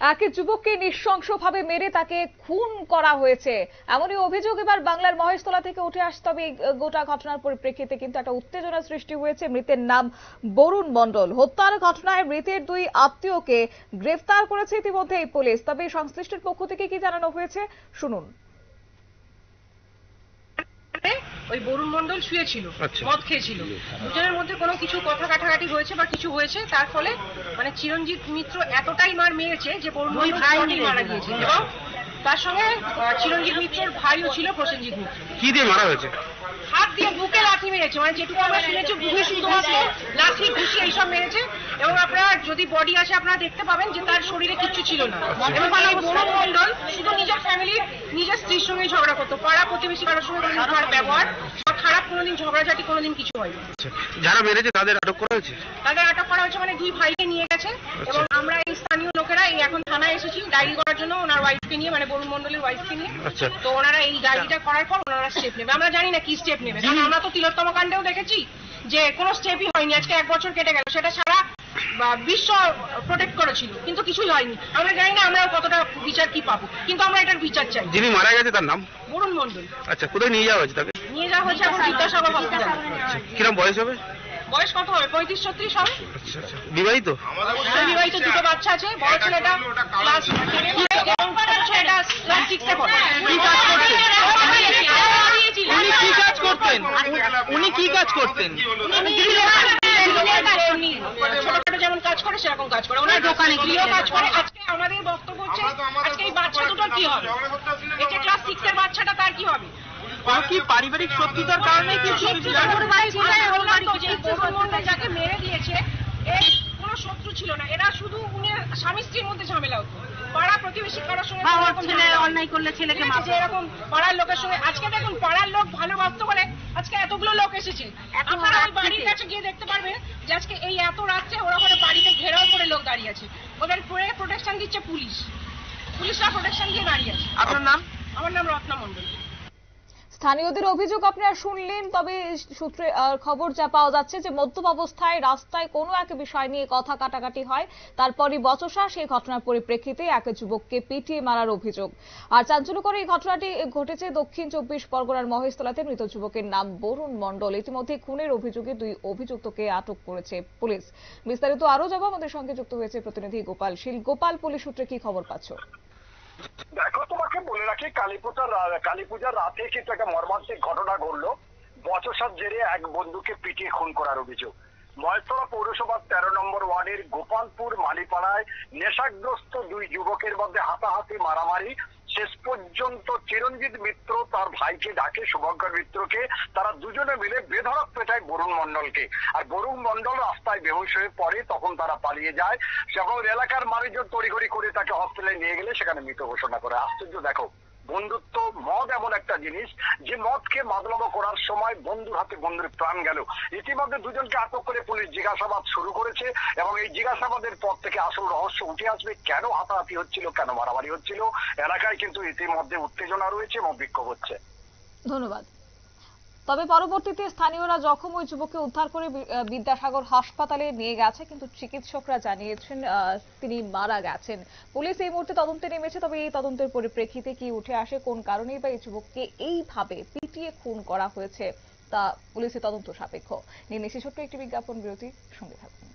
এক যুবককে নৃশংসভাবে মেরে তাকে খুন করা হয়েছে, এমনই অভিযোগ এবার বাংলার মহেশতলা থেকে উঠে আসছে। তবে গোটা ঘটনার পরিপ্রেক্ষিতে কিন্তু একটা উত্তেজনা সৃষ্টি হয়েছে। মৃতের নাম বরুণ মণ্ডল। হত্যার ঘটনায় মৃতের দুই আত্মীয়কে গ্রেফতার করেছে ইতিমধ্যেই পুলিশ। তবে সংশ্লিষ্টের পক্ষ থেকে কি জানানো হয়েছে শুনুন। ওই বরুণ মণ্ডল শুয়েছিল, মদ খেয়েছিল, দুজনের মধ্যে কোনো কিছু কথা কাটাকাটি হয়েছে বা কিছু হয়েছে, তার ফলে মানে চিরঞ্জিত মিত্র এতটাই মার মেরেছে যে বরুণ মণ্ডল মারা গিয়েছে। এবং তার সঙ্গে চিরঞ্জিত মিত্রের ভাইও ছিল প্রসেনজিৎ মিত্র। কি দিয়ে মারা হয়েছে? হাত দিয়ে বুকে লাঠি মেরেছে, মানে যেটুকু আমরা শুনেছি বুকে শুধুমাত্র লাঠি ঘুষি এইসব মেরেছে। এবং আপনারা যদি বডি আসে আপনারা দেখতে পাবেন যে তার শরীরে কিচ্ছু ছিল না। এবং এই বরুণ মণ্ডল শুধু নিজের ফ্যামিলির নিজের স্ত্রীর সঙ্গে ঝগড়া করতো, পাড়া প্রতিবেশী কারোর সঙ্গে কোনো ব্যবহার খারাপ, কোনোদিন ঝগড়াঝাটি কোনোদিন কিছু হয়নি। যারা মেরেছে তাদের আটক করা হয়েছে? তাদের আটক করা হয়েছে, মানে দুই ভাইকে নিয়ে গেছে। এবং আমরা এই স্থানীয় লোকেরা এই এখন থানায় এসেছি ডায়েরি করার জন্য, ওনার ওয়াইফকে নিয়ে, মানে বরুণ মণ্ডলের ওয়াইফকে নিয়ে। তো ওনারা এই ডায়েরিটা করার পর ওনারা স্টেপ নেবে। আমরা জানি না কি স্টেপ নেবে, কারণ আমরা তো তিলোত্তম কাণ্ডেও দেখেছি যে কোনো স্টেপই হয়নি। আজকে 1 বছর কেটে গেল, সেটা সারা বিশ্ব প্রোটেক্ট করেছিল, কিন্তু কিছুই হয়নি। আমরা জানি না আমরা কতটা বিচার কি পাবো, কিন্তু আমরা এটার বিচার চাই। যিনি মারা গেছে তার নাম বরুণ মণ্ডল। আচ্ছা, কোথায় নিয়ে যাওয়া হয়েছে তাকে? নিয়ে যাওয়া হয়েছে এখন বিদ্যাসাগর হসপিটাল। কিরকম বয়স হবে? বয়স কত হবে? 35-36 হবে। আচ্ছা আচ্ছা, বিবাহিত? বিবাহিত, 2টো বাচ্চা আছে। বড় ছেলেটা ক্লাস 6 এবং ছোট ছেলেটা ক্লাস 6-এ পড়ে। উনি কি কাজ করতেন? ছোটখাটো যেমন কাজ করে সেরকম কাজ করে, ওনার দোকানে গিয়েও কাজ করে। আজকে আমাদের বক্তব্য হচ্ছে আজকে এই বাচ্চা দুটোর কি হবে, এই যে ক্লাস 6-এর বাচ্চাটা তার কি হবে? কি পারিবারিক শত্রুতার কারণে কি যাকে মেরে দিয়েছে এর কোনো শত্রু ছিল না, এরা শুধু উনি স্বামী স্ত্রীর মধ্যে ঝামেলা হতো। পাড়া প্রতিবেশী কারোর সঙ্গে অন্যায় করলে ছেলেকে মারছে, এরকম পাড়ার লোকের সঙ্গে। আজকে দেখুন পাড়ার লোক ভালো ভাবতে বলে আজকে এতগুলো লোক এসেছে। আপনারা ওই বাড়ির কাছে গিয়ে দেখতে পারবেন যে আজকে এই এত রাত্রে ওরা ওখানে বাড়িতে ঘেরাও করে লোক দাঁড়িয়ে আছে। ওদের প্রোটেকশন দিচ্ছে পুলিশ, পুলিশরা প্রোটেকশন দিয়ে দাঁড়িয়ে আছে। আপনার নাম? আমার নাম রত্না মণ্ডল। স্থানীয়দের অভিযোগ আপনারা শুনলেন। তবে সূত্রে খবর যা পাওয়া যাচ্ছে যে মদ্যপ অবস্থায় রাস্তায় কোনো এক বিষয় নিয়ে কথা কাটাকাটি হয়, তারপরই বচসা। সেই ঘটনার পরিপ্রেক্ষিতে এক যুবককে পিটিয়ে মারার অভিযোগ। আর চাঞ্চল্যকর এই ঘটনাটি ঘটেছে দক্ষিণ 24 পরগনার মহেশতলাতে। মৃত যুবকের নাম বরুণ মণ্ডল। ইতিমধ্যে খুনের অভিযোগে 2 অভিযুক্তকে আটক করেছে পুলিশ। বিস্তারিত আরো যাব, আমাদের সঙ্গে যুক্ত হয়েছে প্রতিনিধি গোপাল শীল। গোপাল, পুলিশ সূত্রে কি খবর পাচ্ছ? দেখো, তোমাকে বলে রাখি, কালীপূজার রাতে কিন্তু একটা মর্মান্তিক ঘটনা ঘটলো। বচসার জেরে এক বন্ধুকে পিটিয়ে খুন করার অভিযোগ। মহেশতলা পৌরসভার 13 নম্বর ওয়ার্ডের গোপালপুর মালিপাড়ায় নেশাগ্রস্ত 2 যুবকের মধ্যে হাতাহাতি মারামারি। শেষ পর্যন্ত চিরঞ্জিত মিত্র তার ভাইকে ডাকে, শুভঙ্কর মিত্রকে। তারা দুজনে মিলে বেধড়ক পেটায় বরুণ মণ্ডলকে। আর বরুণ মণ্ডল রাস্তায় বেহুশ হয়ে পড়ে, তখন তারা পালিয়ে যায়। যখন এলাকার মানুষজন তড়িঘড়ি করে তাকে হসপিটালে নিয়ে গেলে সেখানে মৃত ঘোষণা করে। আশ্চর্য দেখো, বন্ধুত্ব, মদ এমন একটা জিনিস যে মদকে মাদলাম করার সময় বন্ধুর হাতে বন্ধুর প্রাণ গেল। ইতিমধ্যে দুজনকে আটক করে পুলিশ জিজ্ঞাসাবাদ শুরু করেছে এবং এই জিজ্ঞাসাবাদের পর থেকে আসল রহস্য উঠে আসবে। কেন হাতাহাতি হচ্ছিল, কেন মারামারি হচ্ছিল। এলাকায় কিন্তু ইতিমধ্যে উত্তেজনা রয়েছে এবং বিক্ষোভ হচ্ছে। ধন্যবাদ। তবে পরবর্তীতে স্থানীয়রা জখম ওই যুবককে উদ্ধার করে বিদ্যাসাগর হাসপাতালে নিয়ে গেছে, কিন্তু চিকিৎসকরা জানিয়েছেন তিনি মারা গেছেন। পুলিশ এই মুহূর্তে তদন্তে নেমেছে। তবে এই তদন্তের পরিপ্রেক্ষিতে কি উঠে আসে, কোন কারণেই বা এই যুবককে এইভাবে পিটিয়ে খুন করা হয়েছে, তা পুলিশের তদন্ত সাপেক্ষ। নিয়ে নিচ্ছি ছোট্ট একটি বিজ্ঞাপন বিরতি, সঙ্গে থাকুন।